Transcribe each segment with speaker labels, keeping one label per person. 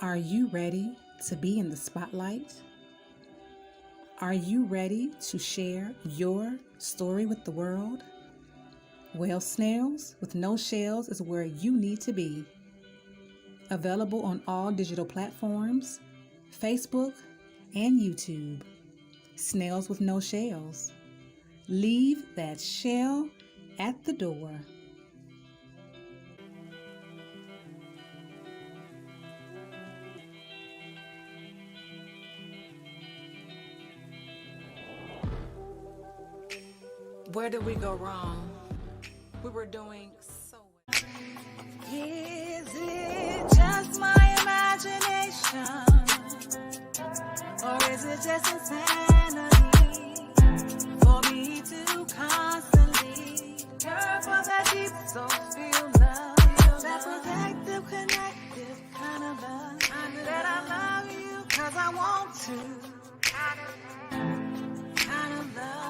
Speaker 1: Are you ready to be in the spotlight? Are you ready to share your story with the world? Well, Snails with No Shells is where you need to be. Available on all digital platforms, Facebook, and YouTube. Snails with No Shells. Leave that shell at the door. Where did we go wrong? We were doing so well. Is it just my imagination? Or is it just insanity for me to constantly care for that deep soul feel love, that protective, connective kind of love, that I love you cause I want to, kind of love, kind of love.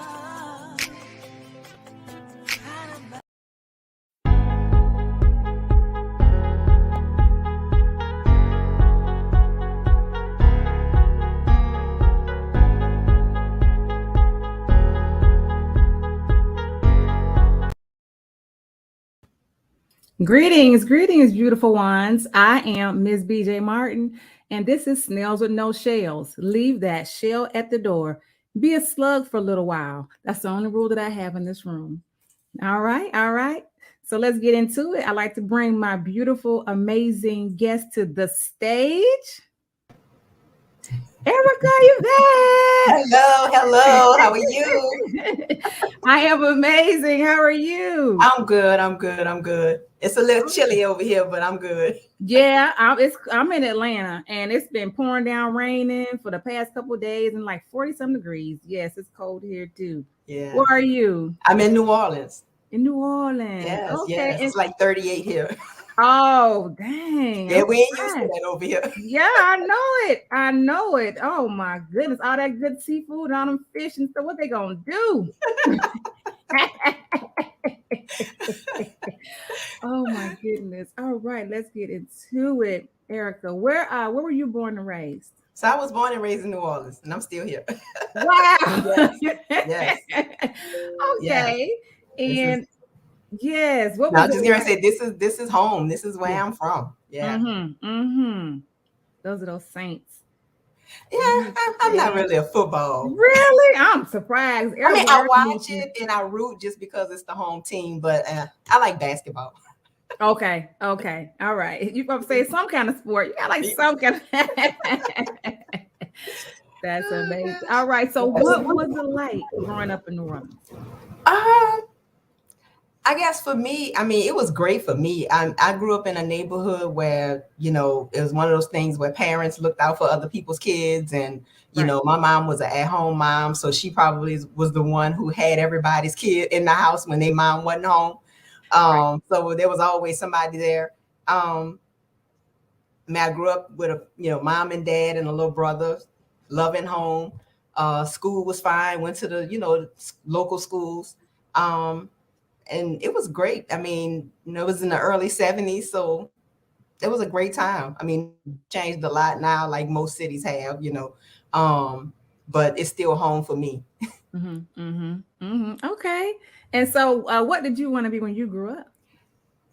Speaker 1: Greetings, beautiful ones. I am Ms. BJ Martin, and this is Snails with No Shells. Leave that shell at the door. Be a slug for a little while. That's the only rule that I have in this room. All right. So let's get into it. I'd like to bring my beautiful, amazing guest to the stage. Erica, Yvette.
Speaker 2: Hello. How are you?
Speaker 1: I am amazing. How are you?
Speaker 2: I'm good. It's a little chilly over here, but I'm good.
Speaker 1: Yeah, I'm in Atlanta, and it's been pouring down, raining for the past couple of days, and like 40-some degrees. Yes, it's cold here too.
Speaker 2: Yeah.
Speaker 1: Where are you?
Speaker 2: I'm in New Orleans.
Speaker 1: In New Orleans.
Speaker 2: Yes, okay. Yes. It's like 38 here.
Speaker 1: Oh, dang.
Speaker 2: Yeah, we ain't used to that over here.
Speaker 1: Yeah, I know it. Oh my goodness. All that good seafood, all them fish and stuff. What they gonna do? Oh my goodness. All right, let's get into it. Erica, where were you born and raised?
Speaker 2: So I was born and raised in New Orleans, and I'm still here.
Speaker 1: Wow.
Speaker 2: Yes.
Speaker 1: Okay.
Speaker 2: Yes.
Speaker 1: And yes,
Speaker 2: what was I was just gonna say this is home. This is where I'm from. Yeah.
Speaker 1: Those are those Saints.
Speaker 2: Yeah, I'm not really a football.
Speaker 1: Really? I'm surprised.
Speaker 2: I mean, I watch it and I root just because it's the home team, but I like basketball.
Speaker 1: Okay. All right. You probably say some kind of sport. You got like some kind of... That's amazing. All right. So what was it like growing up in New Orleans?
Speaker 2: I guess for me, I mean, it was great for me. I grew up in a neighborhood where, it was one of those things where parents looked out for other people's kids. And, my mom was an at-home mom. So she probably was the one who had everybody's kid in the house when their mom wasn't home. So there was always somebody there. I grew up with a, mom and dad and a little brother, loving home. School was fine, went to the, local schools. And it was great. I mean, it was in the early 70s. So it was a great time. I mean, changed a lot now, like most cities have, but it's still home for me.
Speaker 1: Okay. And so what did you want to be when you grew up?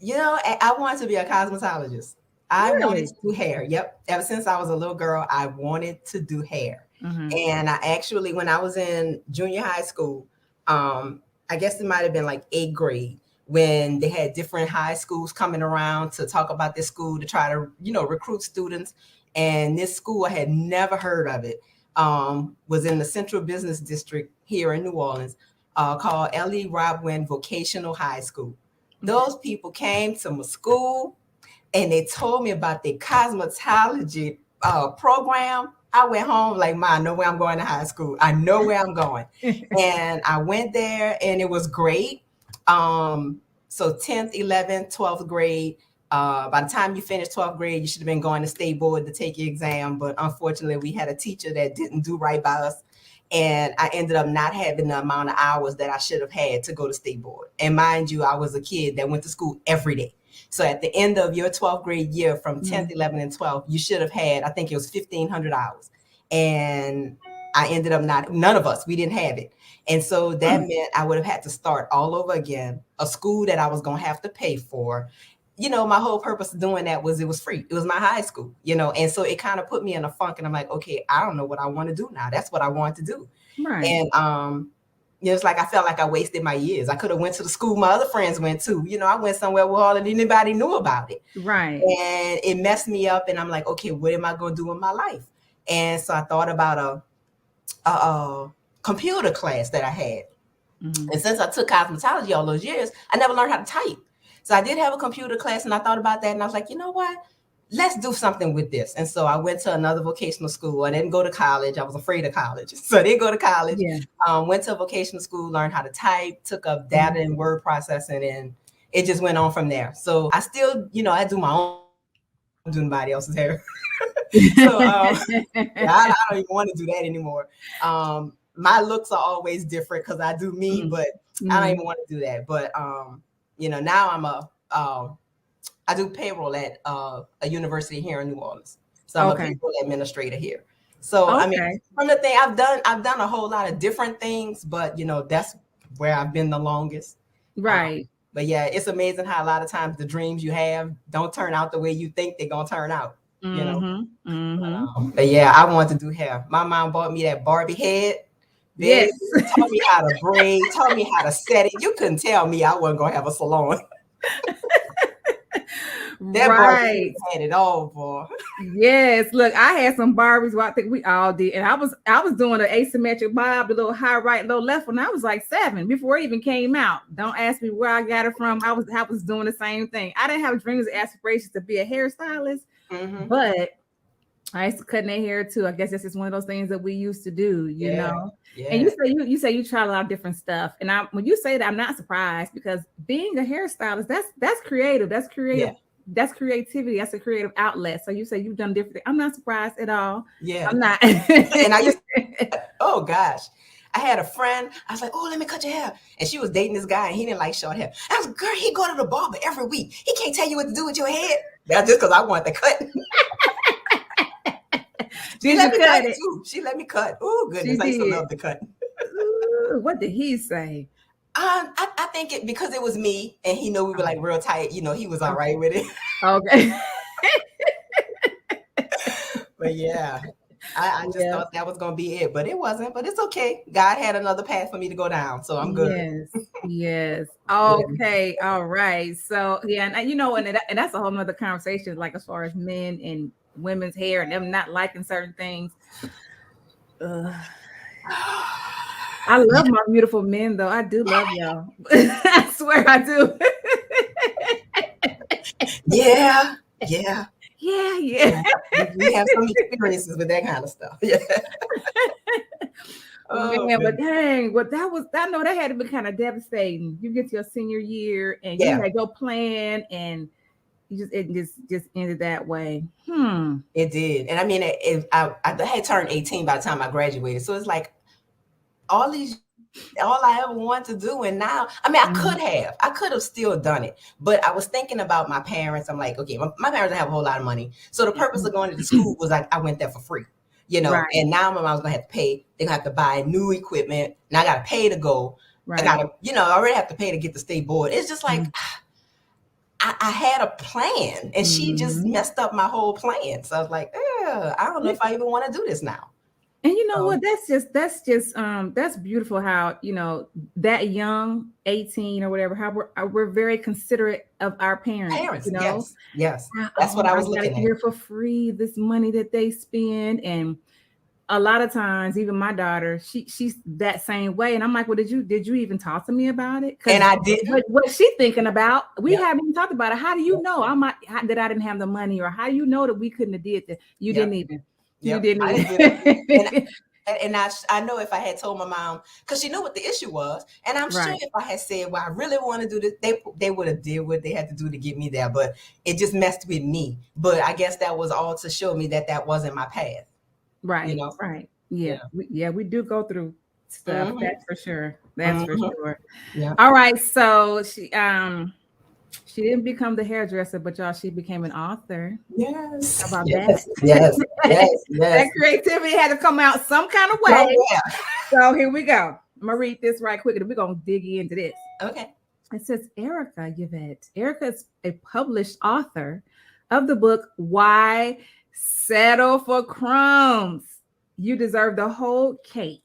Speaker 2: I wanted to be a cosmetologist. I wanted to do hair. Yep. Ever since I was a little girl, I wanted to do hair. And I actually, when I was in junior high school, I guess it might have been like 8th grade when they had different high schools coming around to talk about this school to try to, recruit students. And this school, I had never heard of it, was in the Central Business District here in New Orleans, called L.E. Robwin Vocational High School. Those people came to my school and they told me about the cosmetology program. I went home like, Ma, I know where I'm going to high school. I know where I'm going. And I went there and it was great. So 10th, 11th, 12th grade, by the time you finished 12th grade, you should have been going to state board to take your exam. But unfortunately, we had a teacher that didn't do right by us. And I ended up not having the amount of hours that I should have had to go to state board. And mind you, I was a kid that went to school every day. So at the end of your 12th grade year, from 10th, 11th, and 12th, you should have had, I think it was 1,500 hours. And I ended up none of us, we didn't have it. And so that meant I would have had to start all over again, a school that I was going to have to pay for. My whole purpose of doing that was it was free. It was my high school, and so it kind of put me in a funk, and I'm like, okay, I don't know what I want to do now. That's what I want to do.
Speaker 1: Right.
Speaker 2: And, it's like I felt like I wasted my years. I could have went to the school my other friends went to. I went somewhere where hardly anybody knew about it.
Speaker 1: Right.
Speaker 2: And it messed me up. And I'm like, okay, what am I going to do in my life? And so I thought about a computer class that I had. And since I took cosmetology all those years, I never learned how to type. So I did have a computer class, and I thought about that. And I was like, you know what? Let's do something with this. And so I went to another vocational school. I didn't go to college. I was afraid of college. So I didn't go to college.
Speaker 1: Yeah.
Speaker 2: Went to a vocational school, learned how to type, took up data and word processing, and it just went on from there. So I still, I do my own, do anybody else's hair. So I don't even want to do that anymore. My looks are always different because I do me, but I don't even want to do that. But, now I do payroll at a university here in New Orleans. So I'm a payroll administrator here. So, I mean, from the thing I've done a whole lot of different things, but, that's where I've been the longest.
Speaker 1: Right.
Speaker 2: But yeah, it's amazing how a lot of times the dreams you have don't turn out the way you think they're going to turn out, But yeah, I wanted to do hair. My mom bought me that Barbie head.
Speaker 1: Yes.
Speaker 2: Taught me how to braid, taught me how to set it. You couldn't tell me I wasn't going to have a salon. That Barbie had it all, boy.
Speaker 1: Yes, look, I had some Barbies. Well, I think we all did, and I was doing an asymmetric bob, the little high right, low left when I was like 7 before it even came out. Don't ask me where I got it from. I was doing the same thing. I didn't have dreams or aspirations to be a hairstylist, but I used to cut their hair too. I guess that's just one of those things that we used to do, you know. Yeah. And you say you try a lot of different stuff, and when you say that, I'm not surprised because being a hairstylist, that's creative. That's creative. Yeah. That's creativity. That's a creative outlet. So you say you've done different things. I'm not surprised at all.
Speaker 2: Yeah,
Speaker 1: I'm not.
Speaker 2: And I used oh gosh, I had a friend. I was like, oh, let me cut your hair. And she was dating this guy, and he didn't like short hair. I was like, girl, he go to the barber every week. He can't tell you what to do with your head. That's just because I want the cut. She let me cut it too. She let me cut. Oh goodness, I used to love the cut.
Speaker 1: Ooh, what did he say?
Speaker 2: I think because it was me and he knew we were like real tight, he was all right with it.
Speaker 1: Okay.
Speaker 2: But yeah, I just thought that was going to be it, but it wasn't, but it's okay. God had another path for me to go down. So I'm good.
Speaker 1: Yes. Okay. All right. So yeah. And that's a whole nother conversation, like as far as men and women's hair and them not liking certain things. I love my beautiful men, though. I do love y'all. I swear I do.
Speaker 2: Yeah. We have some experiences with that kind of stuff. Yeah.
Speaker 1: Man, but dang, I know that had to be kind of devastating. You get to your senior year and you had to go plan, and it just ended that way.
Speaker 2: It did. And I mean, I had turned 18 by the time I graduated. So it's like, all I ever wanted to do. And now, I mean, I could have still done it, but I was thinking about my parents. I'm like, okay, my parents don't have a whole lot of money. So the purpose of going to the school was like, I went there for free,
Speaker 1: right.
Speaker 2: And now my mom's going to have to pay. They're going to have to buy new equipment. And I got to pay to go.
Speaker 1: Right.
Speaker 2: I got to, I already have to pay to get the state board. It's just like, I had a plan and she just messed up my whole plan. So I was like, I don't know if I even want to do this now.
Speaker 1: And you know what? That's beautiful how, that young, 18 or whatever, how we're very considerate of our parents.
Speaker 2: Yes. That's what I was looking at.
Speaker 1: Here for free, this money that they spend. And a lot of times, even my daughter, she's that same way. And I'm like, well, did you even talk to me about it?
Speaker 2: And I didn't.
Speaker 1: What's she thinking about? We haven't even talked about it. How do you know that I didn't have the money, or how do you know that we couldn't have did that? You didn't even.
Speaker 2: You didn't. And I know if I had told my mom, because she knew what the issue was, and I'm sure if I had said, well, I really want to do this, they would have did what they had to do to get me there, but it just messed with me. But I guess that was all to show me that wasn't my path.
Speaker 1: Right. Right. Yeah. We do go through stuff. That's for sure. That's for sure.
Speaker 2: Yeah.
Speaker 1: All right. So She didn't become the hairdresser, but y'all, she became an author.
Speaker 2: Yes.
Speaker 1: How about that?
Speaker 2: Yes. Yes. Yes.
Speaker 1: That
Speaker 2: Yes.
Speaker 1: creativity had to come out some kind of way.
Speaker 2: Somewhere.
Speaker 1: So here we go. I'm gonna read this right quick, and we're gonna dig into this.
Speaker 2: Okay.
Speaker 1: It says Erica Yvette. Erica is a published author of the book Why Settle for Crumbs? You Deserve the Whole Cake.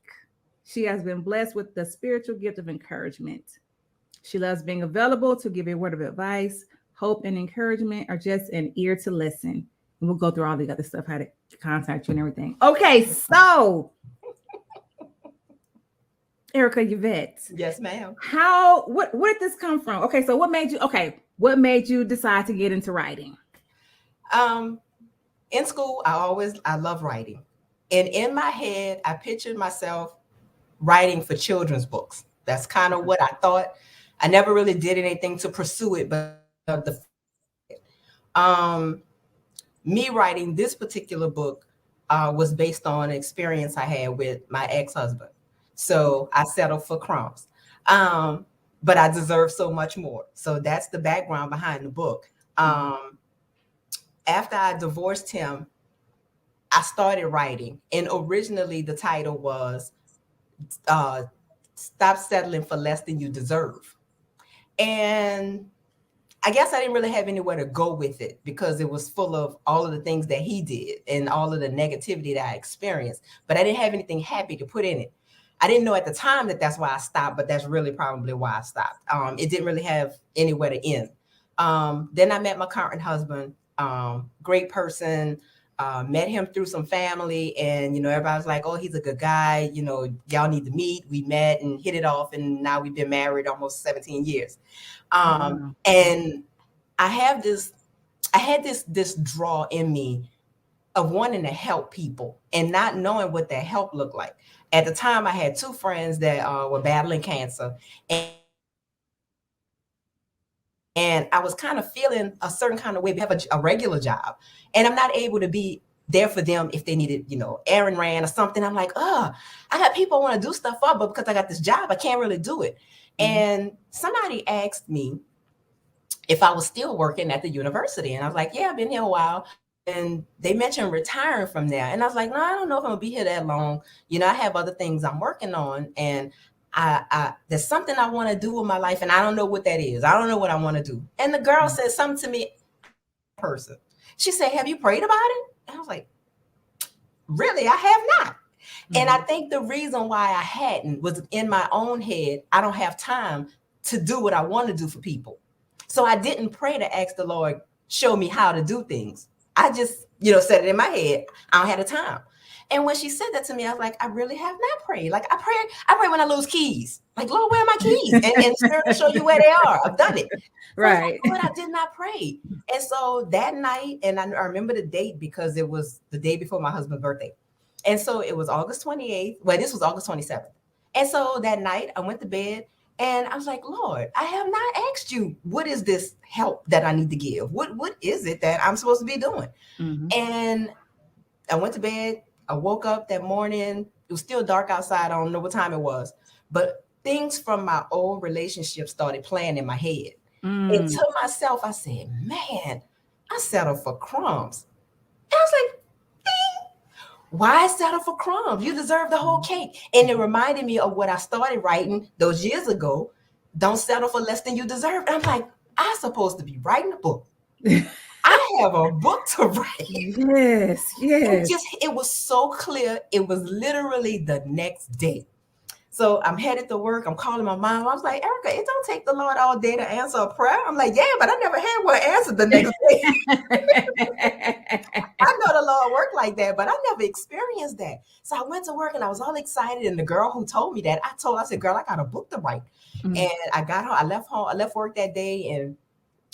Speaker 1: She has been blessed with the spiritual gift of encouragement. She loves being available to give a word of advice, hope, and encouragement, or just an ear to listen. And we'll go through all the other stuff, how to contact you and everything. Okay, so Erica Yvette.
Speaker 2: Yes, ma'am.
Speaker 1: What did this come from? Okay, so what made you decide to get into writing?
Speaker 2: In school, I love writing. And in my head, I pictured myself writing for children's books. That's kind of what I thought. I never really did anything to pursue it, but me writing this particular book was based on an experience I had with my ex-husband. So I settled for crumbs. But I deserve so much more. So that's the background behind the book. After I divorced him, I started writing. And originally the title was Stop Settling for Less Than You Deserve. And I guess I didn't really have anywhere to go with it because it was full of all of the things that he did and all of the negativity that I experienced. But I didn't have anything happy to put in it. I didn't know at the time that that's why I stopped, but that's really probably why I stopped. It didn't really have anywhere to end. Then I met my current husband, great person, met him through some family, and, everybody's like, oh, he's a good guy. Y'all need to meet. We met and hit it off. And now we've been married almost 17 years. And I had this draw in me of wanting to help people and not knowing what that help looked like. At the time, I had two friends that were battling cancer, and I was kind of feeling a certain kind of way. We have a regular job, and I'm not able to be there for them if they needed, errand ran or something. I'm like, I got people I want to do stuff for, but because I got this job, I can't really do it. And somebody asked me if I was still working at the university, and I was like, yeah, I've been here a while. And they mentioned retiring from there. And I was like, no, I don't know if I'm gonna be here that long. I have other things I'm working on, and I there's something I want to do with my life, and I don't know what that is. I don't know what I want to do. And the girl said something to me, person. She said, have you prayed about it? And I was like, really? I have not. And I think the reason why I hadn't was in my own head, I don't have time to do what I want to do for people. So I didn't pray to ask the Lord, show me how to do things. I just, said it in my head. I don't have the time. And when she said that to me, I was like, I really have not prayed. Like I pray when I lose keys. Like, Lord, where are my keys? And Spirit will show you where they are. I've done it.
Speaker 1: Right.
Speaker 2: But I did not pray. And so that night, and I remember the date because it was the day before my husband's birthday. And so it was August 28th. Well, this was August 27th. And so that night I went to bed. And I was like, Lord, I have not asked you, what is this help that I need to give? What is it that I'm supposed to be doing? And I went to bed. I woke up that morning. It was still dark outside. I don't know what time it was. But things from my old relationship started playing in my head. And to myself, I said, man, I settled for crumbs. And I was like, why settle for crumbs? You deserve the whole cake. And it reminded me of what I started writing those years ago. Don't settle for less than you deserve. And I'm like, I'm supposed to be writing a book. I have a book to write.
Speaker 1: Yes.
Speaker 2: It was so clear. It was literally the next day. So I'm headed to work. I'm calling my mom. I was like, Erica, it don't take the Lord all day to answer a prayer. I'm like, yeah, but I never had one answered the next day. I know the Lord worked like that, but I never experienced that. So I went to work and I was all excited. And the girl who told me that, I said, girl, I got a book to write. And I got home. I left work that day and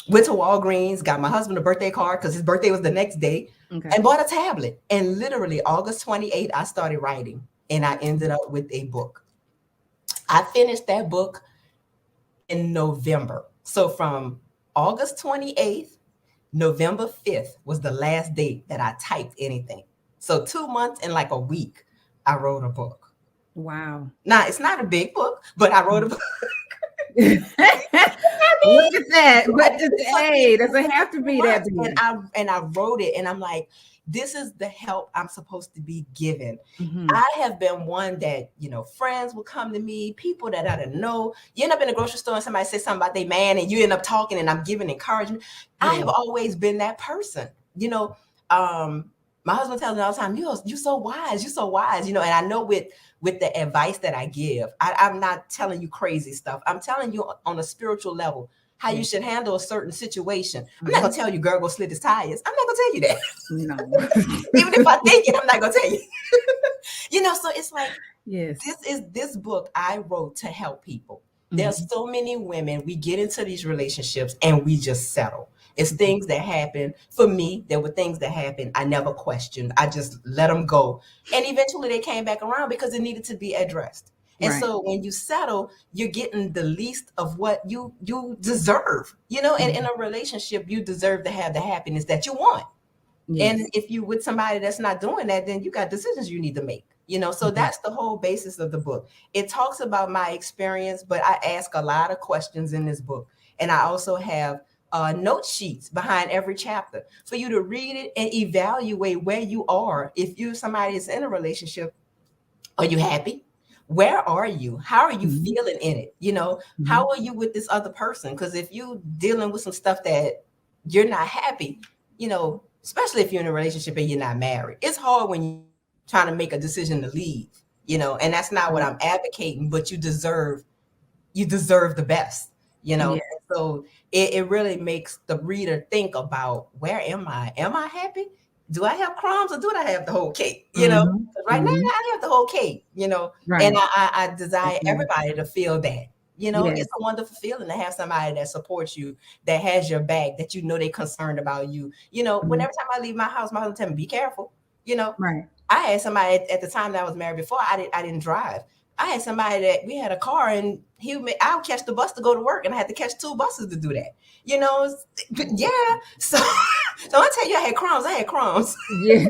Speaker 2: went to Walgreens, got my husband a birthday card because his birthday was the next day, and bought a tablet. And literally August 28th, I started writing, and I ended up with a book. I finished that book in November. So from August 28th, November 5th was the last date that I typed anything. So 2 months and like a week, I wrote a book.
Speaker 1: Wow.
Speaker 2: Now, it's not a big book, but I wrote a book.
Speaker 1: Look at that. But hey, doesn't have to be that big.
Speaker 2: And I wrote it, and I'm like, this is the help I'm supposed to be given.
Speaker 1: Mm-hmm.
Speaker 2: I have been one that, friends will come to me, people that I don't know. You end up in a grocery store and somebody says something about their man, and you end up talking, and I'm giving encouragement. Yeah. I have always been that person. My husband tells me all the time, you're so wise, you're so wise, and I know with the advice that I give, I'm not telling you crazy stuff. I'm telling you on a spiritual level how you should handle a certain situation. I'm not gonna tell you, girl, go slit his tires. I'm not gonna tell you that.
Speaker 1: No.
Speaker 2: Even if I think it, I'm not gonna tell you. So it's like,
Speaker 1: yes,
Speaker 2: this book I wrote to help people. There's so many women, we get into these relationships and we just settle. It's things that happen. For me, there were things that happened I never questioned. I just let them go. And eventually they came back around because it needed to be addressed. And so when you settle, you're getting the least of what you deserve. And in a relationship, you deserve to have the happiness that you want. Yes. And if you with somebody that's not doing that, then you got decisions you need to make. So that's the whole basis of the book. It talks about my experience, but I ask a lot of questions in this book. And I also have note sheets behind every chapter for you to read it and evaluate where you are. If somebody is in a relationship, are you happy? Where are you? How are you feeling in it? How are you with this other person? Because if you're dealing with some stuff that you're not happy, especially if you're in a relationship and you're not married, it's hard when you're trying to make a decision to leave, and that's not what I'm advocating, but you deserve the best, Yeah. So it really makes the reader think about, where am I? Am I happy? Do I have crumbs or do I have the whole cake? Right now I have the whole cake, right. And I desire everybody to feel that. Yes. It's a wonderful feeling to have somebody that supports you, that has your back, that they're concerned about you. Whenever time I leave my house, my husband tell me, be careful. Right. I had somebody at the time that I was married before, I didn't drive. I had somebody that we had a car, and I would catch the bus to go to work, and I had to catch 2 buses to do that. Yeah. So I tell you, I had crumbs.
Speaker 1: Yeah.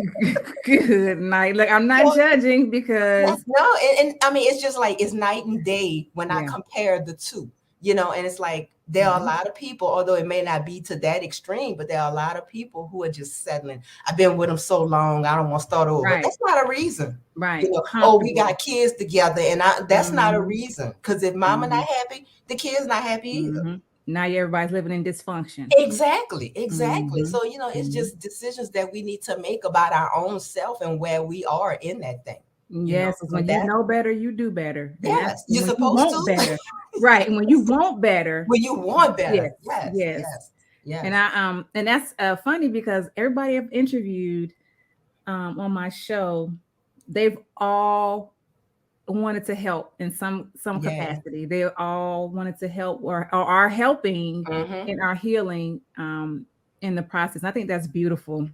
Speaker 1: Good night. Look, I'm not judging because
Speaker 2: no, and I mean, it's just like, it's night and day when I compare the two. And it's like, there are a lot of people, although it may not be to that extreme, but there are a lot of people who are just settling. I've been with them so long, I don't want to start over. Right. That's not a reason. Right. We got kids together, and that's not a reason. Because if mama not happy, the kids not happy either.
Speaker 1: Now everybody's living in dysfunction.
Speaker 2: Exactly. So, it's just decisions that we need to make about our own self and where we are in that thing.
Speaker 1: Yes, when you know better, you do better.
Speaker 2: Yes, you're supposed to.
Speaker 1: Better. Right. And when you want better.
Speaker 2: When you want better. Yes.
Speaker 1: And and that's funny because everybody I've interviewed on my show, they've all wanted to help in some capacity. They all wanted to help or are helping in our healing in the process. I think that's beautiful.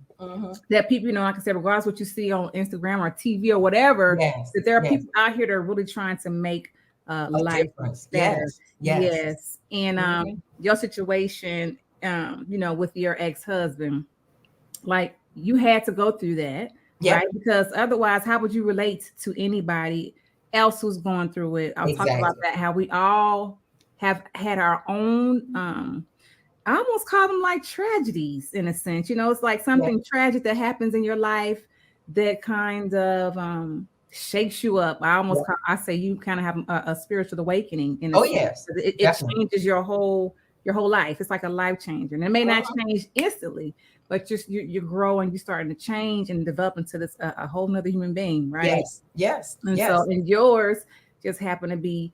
Speaker 1: That people, like I said, regardless of what you see on Instagram or TV or whatever, that there are people out here that are really trying to make life better. Yes. And your situation, with your ex-husband, like, you had to go through that, right? Because otherwise, how would you relate to anybody else who's going through it? I'll talk about that, how we all have had our own I almost call them like tragedies in a sense. It's like something tragic that happens in your life that kind of shakes you up. I say you kind of have a spiritual awakening in a sense.
Speaker 2: Yes.
Speaker 1: It changes your whole life. It's like a life changer. And it may not change instantly, but just you're growing, you're starting to change and develop into this a whole nother human being, right?
Speaker 2: Yes.
Speaker 1: And so, and yours just happened to be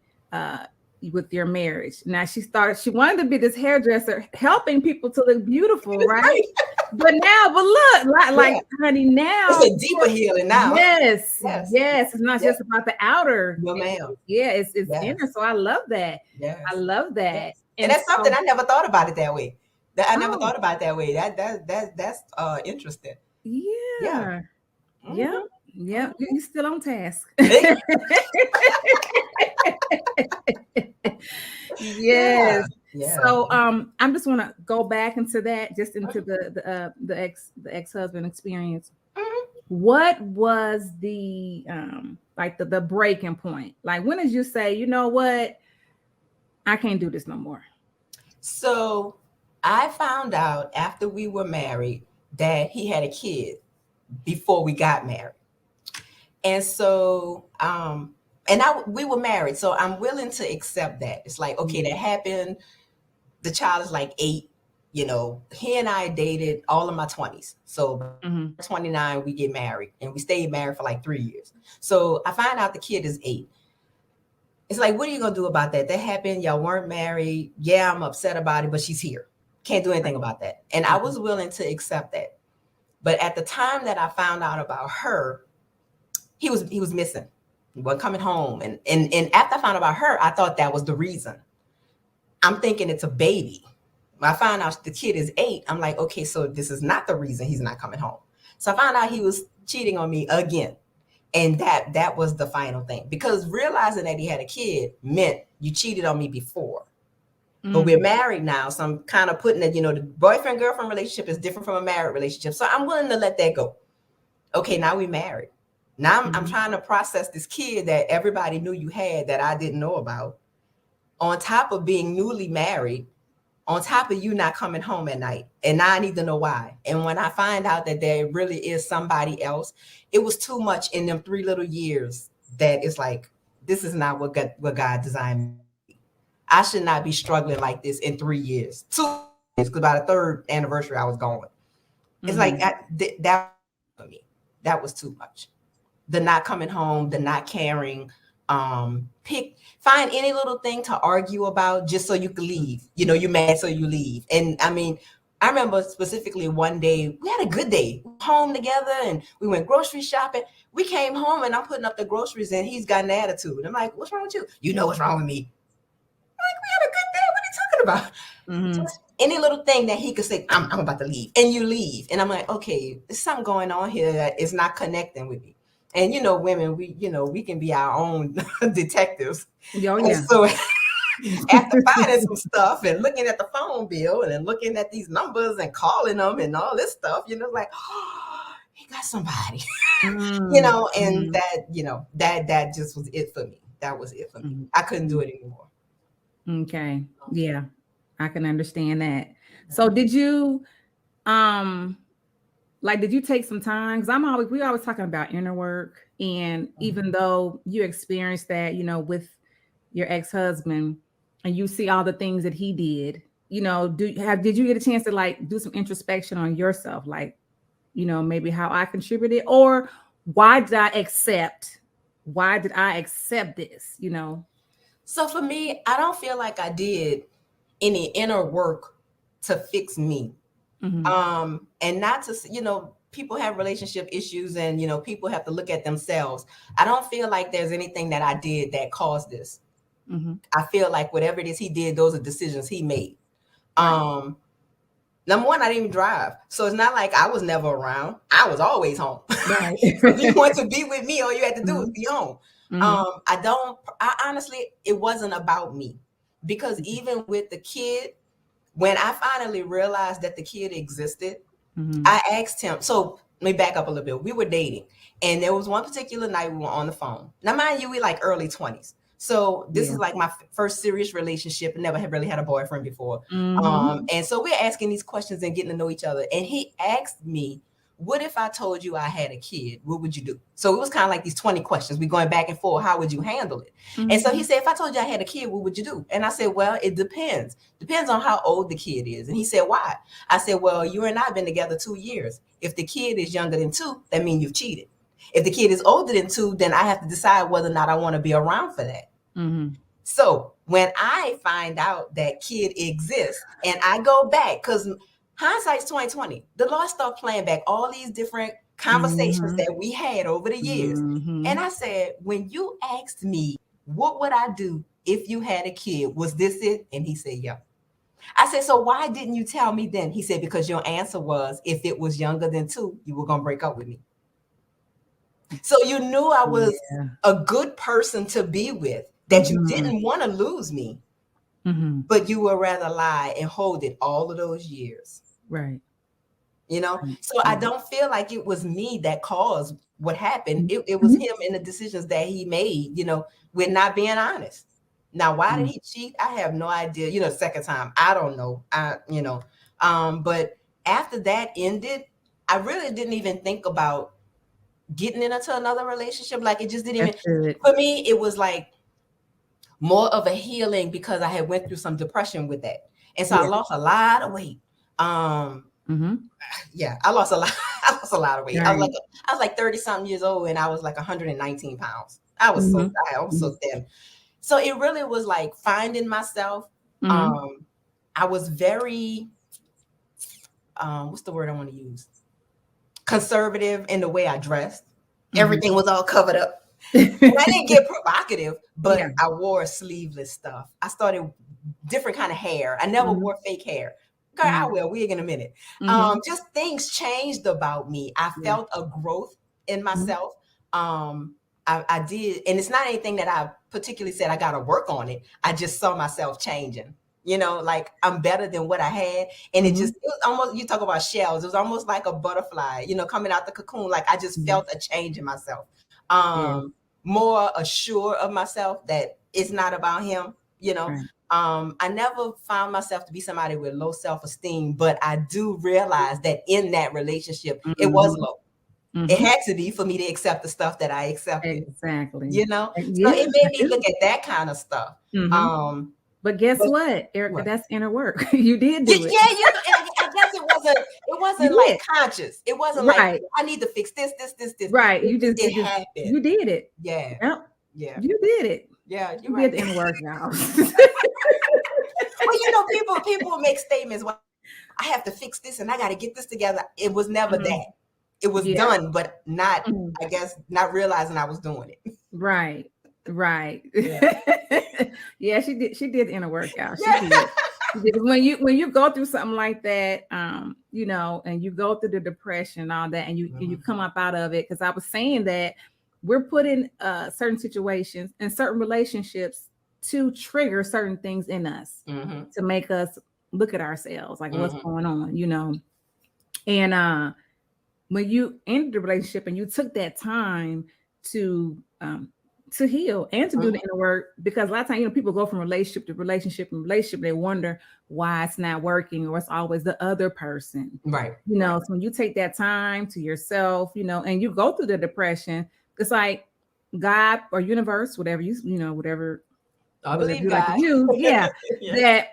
Speaker 1: with your marriage. Now she wanted to be this hairdresser, helping people to look beautiful, right? but look, like honey, now
Speaker 2: it's a deeper healing now.
Speaker 1: Yes. It's not just about the outer.
Speaker 2: No, ma'am.
Speaker 1: It's inner. So I love that. I love that.
Speaker 2: Yes. And that's something I never thought about it that way. I never thought about it that way. That's interesting.
Speaker 1: Yeah. You're still on task. Yes. So I'm just want to go back into that, just into the ex-husband experience. What was the like the breaking point? Like, when did you say, you know what, I can't do this no more?
Speaker 2: So I found out after we were married that he had a kid before we got married. And so, and we were married. So I'm willing to accept that. It's like, okay, that happened. The child is like 8. He and I dated all of my 20s. So 29, we get married, and we stayed married for like 3 years. So I find out the kid is 8. It's like, what are you going to do about that? That happened. Y'all weren't married. Yeah, I'm upset about it, but she's here. Can't do anything about that. And I was willing to accept that. But at the time that I found out about her, he was missing. He wasn't coming home. And after I found out about her, I thought that was the reason. I'm thinking it's a baby. When I found out the kid is 8, I'm like, okay, so this is not the reason he's not coming home. So I found out he was cheating on me again. And that was the final thing, because realizing that he had a kid meant you cheated on me before. But we're married now. So I'm kind of putting that, the boyfriend-girlfriend relationship is different from a married relationship. So I'm willing to let that go. Okay, now we're married. Now I'm trying to process this kid that everybody knew you had that I didn't know about, on top of being newly married, on top of you not coming home at night. And now I need to know why. And when I find out that there really is somebody else, it was too much in them 3 little years that it's like, this is not what God designed me. I should not be struggling like this in 3 years. 2 years, because by the 3rd anniversary, I was gone. It's like that for me. That was too much. The not coming home, the not caring, find any little thing to argue about just so you can leave. You're mad, so you leave. And I mean, I remember specifically one day, we had a good day, home together, and we went grocery shopping. We came home and I'm putting up the groceries and he's got an attitude. I'm like, what's wrong with you? You know what's wrong with me. I'm like, we had a good day. What are you talking about? Just any little thing that he could say, I'm about to leave, and you leave. And I'm like, okay, there's something going on here that is not connecting with me. And women, we can be our own detectives.
Speaker 1: Oh, yeah.
Speaker 2: So after finding some stuff and looking at the phone bill and then looking at these numbers and calling them and all this stuff, like, oh, he got somebody, and that just was it for me. That was it for me. I couldn't do it anymore.
Speaker 1: Okay. Yeah, I can understand that. So did you, did you take some time? Because we always talking about inner work. And even though you experienced that, with your ex-husband, and you see all the things that he did, did you get a chance to do some introspection on yourself? Maybe how I contributed, or why did I accept this,
Speaker 2: So for me, I don't feel like I did any inner work to fix me. And not to, people have relationship issues and, people have to look at themselves. I don't feel like there's anything that I did that caused this. I feel like whatever it is he did, those are decisions he made. Right. Number one, I didn't even drive. So it's not like I was never around. I was always home. Right. So if you want to be with me, all you had to do was be home. I honestly, it wasn't about me, because even with the kid, when I finally realized that the kid existed, I asked him. So let me back up a little bit. We were dating, and there was one particular night we were on the phone. Now, mind you, we like early 20s. So this is like my first serious relationship. Never had really had a boyfriend before. And so we're asking these questions and getting to know each other. And he asked me, what if I told you I had a kid? What would you do? So it was kind of like these 20 questions. We're going back and forth. How would you handle it? And so he said, if I told you I had a kid, what would you do? And I said, well, it depends. Depends on how old the kid is. And he said, why? I said, well, you and I have been together 2 years. If the kid is younger than 2, that means you've cheated. If the kid is older than 2, then I have to decide whether or not I want to be around for that. So when I find out that kid exists and I go back, because hindsight's 2020, the Lord started playing back all these different conversations that we had over the years. And I said, when you asked me, what would I do if you had a kid? Was this it? And he said, yeah. I said, so why didn't you tell me then? He said, because your answer was, if it was younger than 2, you were going to break up with me. So you knew I was a good person to be with, that you didn't want to lose me, but you would rather lie and hold it all of those years.
Speaker 1: Right.
Speaker 2: So I don't feel like it was me that caused what happened. It was him and the decisions that he made, with not being honest. Now, why did he cheat? I have no idea. The second time, I don't know. But after that ended, I really didn't even think about getting into another relationship. Like, it just didn't even,
Speaker 1: That's good.
Speaker 2: for me, it was like more of a healing because I had went through some depression with that. And so I lost a lot of weight. Yeah, I lost a lot. I lost a lot of weight.
Speaker 1: Right.
Speaker 2: I was like 30 something years old, and I was like 119 pounds. I was so tired. I was so thin. So it really was like finding myself. I was very, what's the word I want to use? Conservative in the way I dressed. Everything was all covered up. And I didn't get provocative, but I wore sleeveless stuff. I started different kind of hair. I never wore fake hair. Girl, I wear a wig in a minute. Just things changed about me. I felt a growth in myself. I did, and it's not anything that I particularly said I got to work on it. I just saw myself changing. Like I'm better than what I had. And it was almost, you talk about shells, it was almost like a butterfly, coming out the cocoon. Like I just felt a change in myself. More assured of myself that it's not about him, I never found myself to be somebody with low self-esteem, but I do realize that in that relationship, it was low. It had to be for me to accept the stuff that I accepted.
Speaker 1: Exactly.
Speaker 2: So it made me look at that kind of stuff.
Speaker 1: But guess what, Erica? That's inner work. You did do it.
Speaker 2: Yeah, I guess it wasn't like conscious. It wasn't like I need to fix this.
Speaker 1: Right.
Speaker 2: It happened.
Speaker 1: You did it.
Speaker 2: Yeah.
Speaker 1: Yep.
Speaker 2: Yeah.
Speaker 1: You did it.
Speaker 2: Yeah,
Speaker 1: you did the inner work, y'all.
Speaker 2: Well, people make statements. Well, I have to fix this and I got to get this together. It was never that. It was done, but not. I guess not realizing I was doing it.
Speaker 1: Right. Yeah, she did the inner workout. She did. When you go through something like that, and you go through the depression and all that, and you come up out of it, because I was saying that we're put in certain situations and certain relationships to trigger certain things in us, to make us look at ourselves, like what's going on, and when you ended the relationship and you took that time to heal and to do the inner work, because a lot of times, people go from relationship to relationship and relationship. They wonder why it's not working, or it's always the other person.
Speaker 2: Right.
Speaker 1: So when you take that time to yourself, and you go through the depression, it's like God or universe, whatever whatever
Speaker 2: I believe God.
Speaker 1: Like to use, that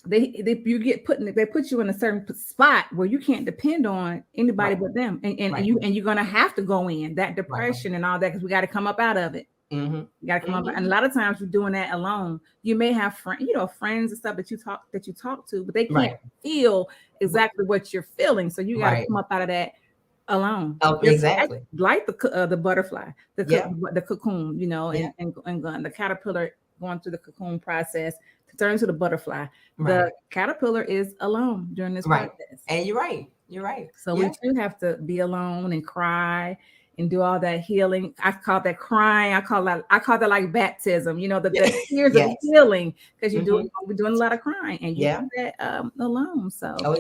Speaker 1: they put you in a certain spot where you can't depend on anybody but them, and you're gonna have to go in that depression and all that, because we got to come up out of it. You got to come up, and a lot of times you're doing that alone. You may have friends and stuff that you talk to, but they can't feel exactly what you're feeling. So you got to come up out of that alone.
Speaker 2: Oh, exactly.
Speaker 1: Like the butterfly, the cocoon, and the caterpillar going through the cocoon process to turn to the butterfly. The caterpillar is alone during this process.
Speaker 2: And you're right.
Speaker 1: So we do have to be alone and cry and do all that healing. I call that crying. I call that like baptism, the tears of healing, because we're doing a lot of crying, and you do that alone. So
Speaker 2: Well,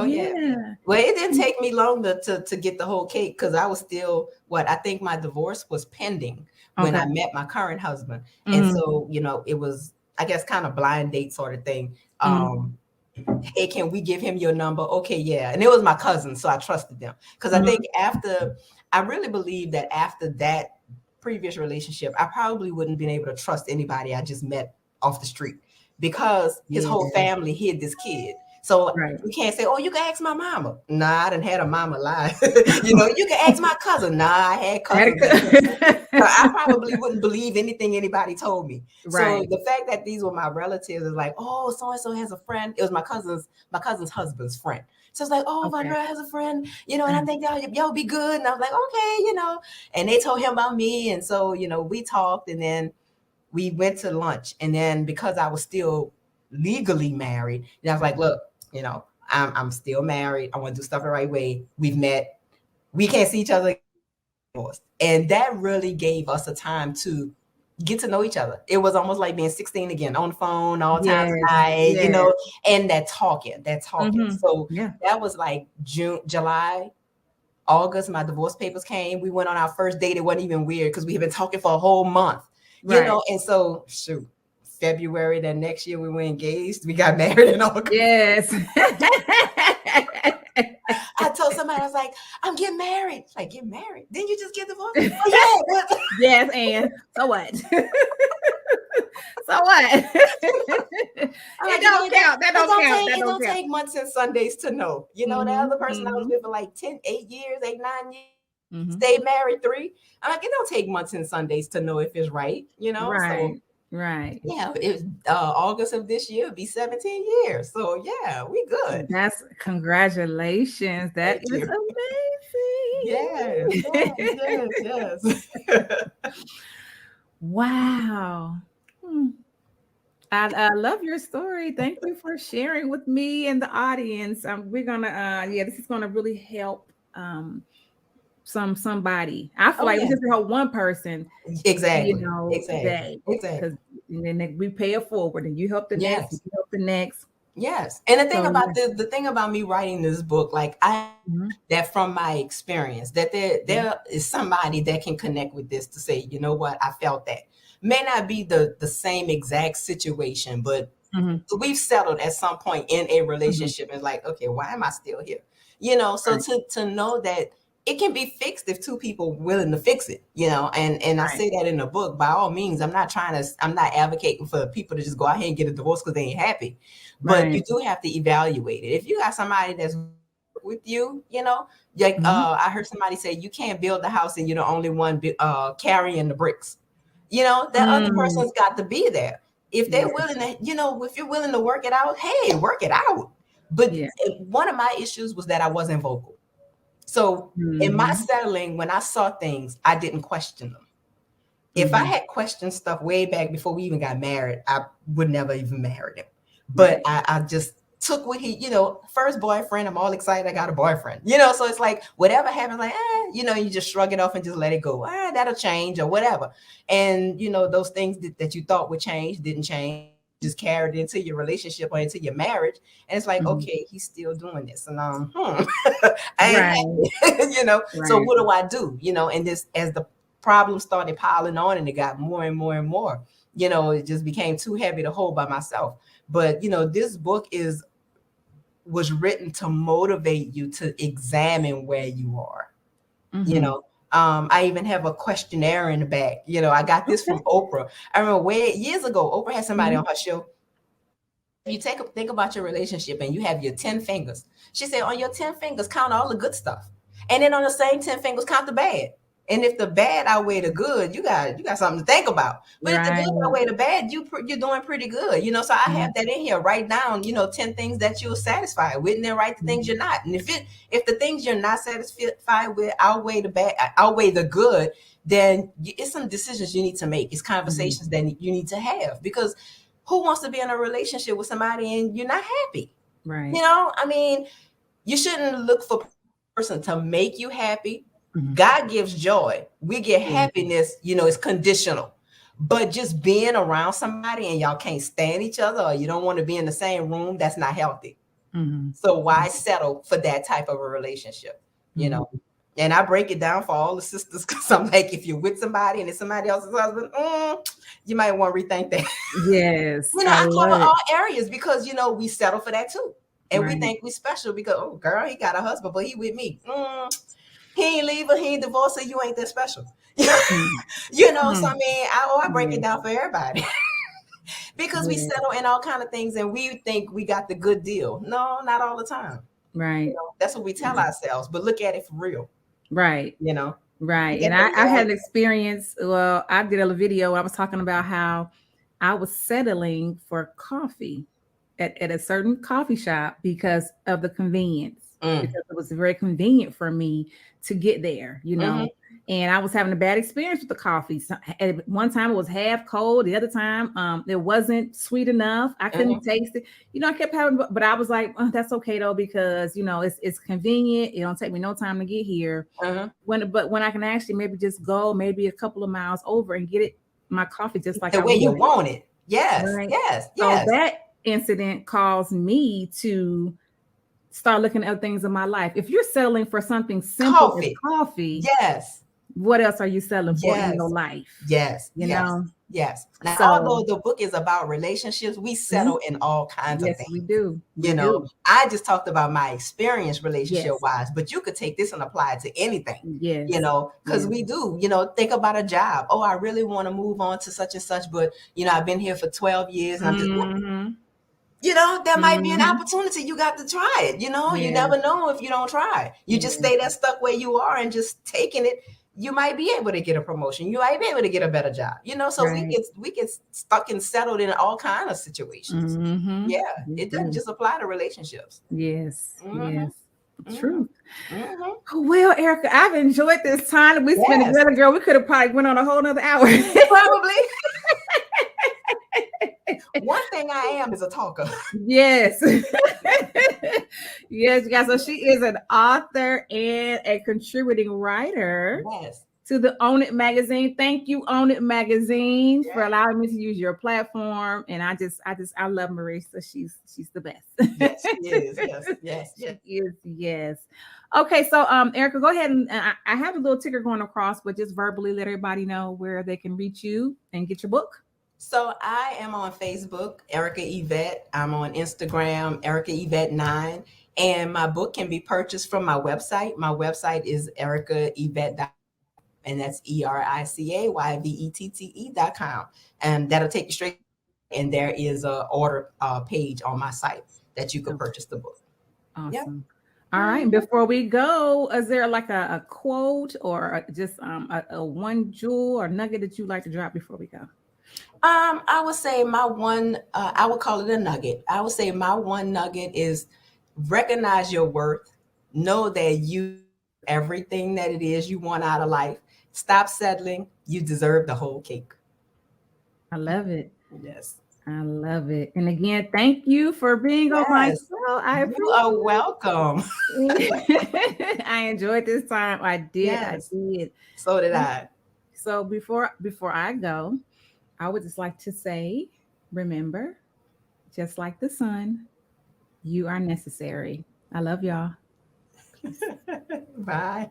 Speaker 2: it didn't take me long to get the whole cake, because I was still I think my divorce was pending when I met my current husband. And so, it was, I guess, kind of blind date sort of thing. Hey, can we give him your number? Okay, yeah. And it was my cousin, so I trusted them. Because I think I really believe that after that previous relationship, I probably wouldn't have been able to trust anybody I just met off the street, because his whole family hid this kid. So we can't say, oh, you can ask my mama. Nah, I done had a mama lie. You can ask my cousin. Nah, I had cousins. So I probably wouldn't believe anything anybody told me. So the fact that these were my relatives is like, oh, so-and-so has a friend. It was my cousin's husband's friend. So it's like, oh, my girl has a friend, and I think y'all be good. And I was like, okay, and they told him about me. And so, we talked, and then we went to lunch. And then because I was still legally married, and I was like, look, I'm still married. I want to do stuff the right way. We've met. We can't see each other. And that really gave us a time to get to know each other. It was almost like being 16 again, on the phone all time, and that talking. So that was like June, July, August. My divorce papers came. We went on our first date. It wasn't even weird, because we had been talking for a whole month, and so shoot. February. Then next year we were engaged. We got married in August.
Speaker 1: Yes.
Speaker 2: I told somebody, I was like, I'm getting married. Like, get married? Didn't you just get divorced? Oh, yeah.
Speaker 1: Yes, and so what? So what? It don't count. That don't count.
Speaker 2: It don't take months and Sundays to know. You know, the other person I was with for like 8 years, 8, 9 years, stayed married 3. I'm like, it don't take months and Sundays to know if it's right, you know?
Speaker 1: Right.
Speaker 2: So,
Speaker 1: right.
Speaker 2: Yeah, it was August of this year, it'll be 17 years. So yeah, we good.
Speaker 1: That's congratulations. That
Speaker 2: Thank
Speaker 1: is
Speaker 2: you.
Speaker 1: amazing.
Speaker 2: Yes.
Speaker 1: Wow. I love your story. Thank you for sharing with me and the audience. We're gonna this is gonna really help somebody. I feel like we just help one person.
Speaker 2: Exactly.
Speaker 1: You know, today. Because then we pay it forward and you help the next, and you help the next.
Speaker 2: Yes. And the thing about the thing about me writing this book, like that from my experience, that there is somebody that can connect with this to say, you know what, I felt that. May not be the same exact situation, but we've settled at some point in a relationship and like, okay, why am I still here? You know, so to know that it can be fixed if 2 people willing to fix it, you know, and I say that in the book. By all means, I'm not advocating for people to just go out here and get a divorce because they ain't happy, but you do have to evaluate it. If you got somebody that's with you, you know, like I heard somebody say, you can't build the house and you're the only one carrying the bricks. You know, that other person's got to be there. If they're willing to, you know, if you're willing to work it out, hey, work it out. But one of my issues was that I wasn't vocal. So in my settling, when I saw things, I didn't question them. If I had questioned stuff way back before we even got married, I would never even marry him. But I just took what he, you know, first boyfriend, I'm all excited I got a boyfriend, you know, so it's like whatever happens, like, you know, you just shrug it off and just let it go. That'll change or whatever. And, you know, those things that you thought would change didn't change, just carried into your relationship or into your marriage. And it's like, okay, he's still doing this. And I ain't happy, you know, so what do I do? You know, and this, as the problems started piling on and it got more and more and more, you know, it just became too heavy to hold by myself. But, you know, this book was written to motivate you to examine where you are. You know, I even have a questionnaire in the back. You know, I got this from Oprah. I remember years ago, Oprah had somebody on her show. If you think about your relationship and you have your 10 fingers, she said on your 10 fingers, count all the good stuff. And then on the same 10 fingers, count the bad. And if the bad outweigh the good, you got something to think about. But if the good outweigh the bad, you're doing pretty good. You know, so I have that in here. Write down, you know, 10 things that you're satisfied with, and then write the things you're not. And if the things you're not satisfied with outweigh the good, then it's some decisions you need to make. It's conversations that you need to have, because who wants to be in a relationship with somebody and you're not happy? Right. You know, I mean, you shouldn't look for a person to make you happy. God gives joy. We get happiness, you know, it's conditional. But just being around somebody and y'all can't stand each other, or you don't want to be in the same room, that's not healthy. So why settle for that type of a relationship? You know, and I break it down for all the sisters, because I'm like, if you're with somebody and it's somebody else's husband, you might want to rethink that. Yes. You know, I cover all areas, because, you know, we settle for that too. And we think we're special because, oh, girl, he got a husband, but he with me. He ain't leave her, he ain't divorced her, you ain't that special. You know, so I mean, I break it down for everybody. Because we settle in all kind of things and we think we got the good deal. No, not all the time. Right. You know, that's what we tell ourselves, but look at it for real. Right. You know? Right. And I had an experience. Well, I did a video. I was talking about how I was settling for coffee at a certain coffee shop because of the convenience. Because it was very convenient for me to get there, you know. And I was having a bad experience with the coffee. So, at one time it was half cold. The other time it wasn't sweet enough. I couldn't taste it. You know, I kept having, but I was like, oh, that's okay though, because, you know, it's convenient. It don't take me no time to get here. When I can actually maybe just go maybe a couple of miles over and get my coffee just like the way you want it. Yes, right? Yes. So that incident caused me to start looking at things in my life. If you're settling for something simple as coffee, yes. What else are you settling for in your life? Yes. You know? Yes. Now,
Speaker 1: So
Speaker 2: although the book is about relationships, we settle in all kinds of
Speaker 1: yes, we
Speaker 2: things.
Speaker 1: do.
Speaker 2: You know, I just talked about my experience relationship
Speaker 1: Yes.
Speaker 2: wise, but you could take this and apply it to anything, you
Speaker 1: Yes.
Speaker 2: know, because we do, you know, think about a job. Oh, I really want to move on to such and such, but, you know, I've been here for 12 years and I'm just, you know, there might be an opportunity. You got to try it. You know, you
Speaker 1: Yes.
Speaker 2: never know if you don't try. You just stay there stuck where you are and just taking it. You might be able to get a promotion. You might be able to get a better job. You know, so
Speaker 1: Right.
Speaker 2: we get stuck and settled in all kind of situations. Yeah,
Speaker 1: We
Speaker 2: it doesn't
Speaker 1: do.
Speaker 2: just apply to relationships.
Speaker 1: Yes.
Speaker 2: Mm-hmm.
Speaker 1: Yes.
Speaker 2: Mm-hmm.
Speaker 1: True.
Speaker 2: Mm-hmm.
Speaker 1: Well, Erica, I've enjoyed this time that we spent
Speaker 2: Yes,
Speaker 1: together, girl. We could have probably went on a whole nother hour.
Speaker 2: probably. One thing I am is a talker.
Speaker 1: Yes. Yes, guys. So she is an author and a contributing writer
Speaker 2: Yes.
Speaker 1: to the Own It magazine. Thank you, Own It magazine, for
Speaker 2: Yes.
Speaker 1: allowing me to use your platform. And I love Marisa. She's the best.
Speaker 2: Yes, she is. Yes, yes, yes.
Speaker 1: She is, yes. Okay, so Erica, go ahead and I have a little ticker going across, but just verbally let everybody know where they can reach you and get your book.
Speaker 2: So I am on Facebook, Erica Yvette. I'm on Instagram, Erica Yvette 9. And my book can be purchased from my website. My website is ericayvette.com, and that's ERICAYVETTE.com. And that'll take you straight. And there is a order page on my site that you could purchase the book.
Speaker 1: Awesome.
Speaker 2: Yep.
Speaker 1: All right. And before we go, is there like a quote or just a one jewel or nugget that you like to drop before we go?
Speaker 2: I would say my one, I would call it a nugget. I would say my one nugget is recognize your worth. Know that you everything that it is you want out of life. Stop settling. You deserve the whole cake.
Speaker 1: I love it.
Speaker 2: Yes.
Speaker 1: I love it. And again, thank you for being on my
Speaker 2: Yes.
Speaker 1: show. I
Speaker 2: You are
Speaker 1: appreciate
Speaker 2: welcome.
Speaker 1: it. I enjoyed this time. I did.
Speaker 2: Yes.
Speaker 1: I did.
Speaker 2: So did I.
Speaker 1: So before I go, I would just like to say, remember, just like the sun, you are necessary. I love y'all.
Speaker 2: Bye.